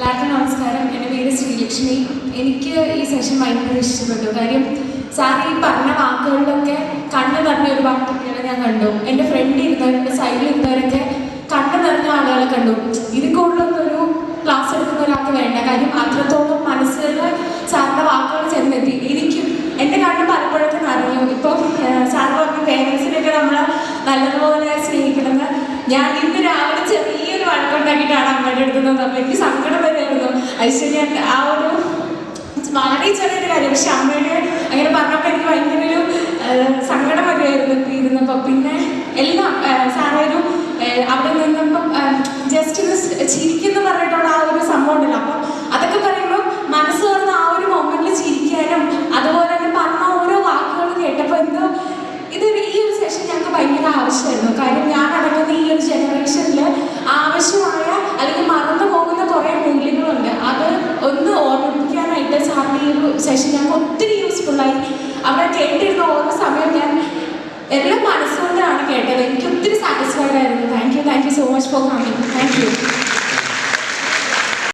എല്ലാവർക്കും നമസ്കാരം. എൻ്റെ പേര് ശ്രീലക്ഷ്മി. എനിക്ക് ഈ സെഷൻ ഭയങ്കര ഇഷ്ടപ്പെട്ടു. കാര്യം സാർ ഈ പറഞ്ഞ വാക്കുകളിലൊക്കെ കണ്ണ് നിറഞ്ഞ ഒരുപാട് കുട്ടികളെ ഞാൻ കണ്ടു. എൻ്റെ ഫ്രണ്ട് ഇരുന്നവർ, എൻ്റെ സൈഡിൽ ഇരുന്നവരൊക്കെ കണ്ണ് നിറഞ്ഞ ആളുകളെ കണ്ടു. ഇതിൽ കൂടുതലൊന്നും ഒരു ക്ലാസ് എടുക്കുന്ന ഒരാൾക്ക് വേണ്ട. കാര്യം അത്രത്തോളം മനസ്സിലുള്ള സാറിൻ്റെ വാക്കുകൾ ചെന്നെത്തി. എനിക്കും എൻ്റെ കണ്ണ് പലപ്പോഴൊക്കെ നിറഞ്ഞു. ഇപ്പം സാർ പറഞ്ഞ പേരൻസിനെയൊക്കെ നമ്മൾ നല്ലതുപോലെ സ്നേഹിക്കണമെന്ന് ഞാൻ ഇന്ന് രാവിലെ ചെറിയൊരു വഴക്കുണ്ടാക്കിയിട്ടാണ് അമ്മയുടെ അടുത്തുനിന്ന്. അപ്പോൾ എനിക്ക് സങ്കടം വരുമായിരുന്നു. ഐശ്വര്യ ആ ഒരു വളരെ ചെറിയൊരു കാര്യം, പക്ഷെ അമ്മയുടെ അങ്ങനെ പറഞ്ഞപ്പോൾ എനിക്ക് ഭയങ്കര ഒരു സങ്കടം വരുമായിരുന്നു ഇരുന്നപ്പോൾ. പിന്നെ എല്ലാം സാറൊരു അവിടെ നിന്നപ്പം ജസ്റ്റ് ഒന്ന് ചിരിക്കുന്നു പറഞ്ഞിട്ടുള്ള ആ ഒരു സംഭവം ഉണ്ടല്ലോ. അപ്പം അതൊക്കെ പറയുമ്പോൾ മനസ്സ് തുറന്ന് ആ ഒരു മൊമെന്റിൽ ചിരിക്കാനും അതുപോലെ തന്നെ പറഞ്ഞ ഓരോ വാക്കുകളും കേട്ടപ്പോൾ എന്തോ ഈ ഒരു സെഷൻ ഞങ്ങൾക്ക് ഭയങ്കര ആവശ്യമായിരുന്നു. കാര്യം ഞാൻ നടക്കുന്ന ഈ ഒരു ജനറേഷനിൽ ആവശ്യമായ അല്ലെങ്കിൽ മറന്നു പോകുന്ന കുറേ മൂല്യങ്ങളുണ്ട്. അത് ഒന്ന് ഓർമ്മിപ്പിക്കാനായിട്ട് സാറിൻ്റെ ഈ ഒരു സെഷൻ ഞങ്ങൾക്ക് ഒത്തിരി യൂസ്ഫുള്ളായി. അവിടെ കേട്ടിരുന്ന ഓരോ സമയം ഞാൻ എല്ലാം മനസ്സുകൊണ്ടാണ് കേട്ടത്. എനിക്ക് ഒത്തിരി സാറ്റിസ്ഫൈഡ് ആയിരുന്നു. Thank you so much for coming. Thank you.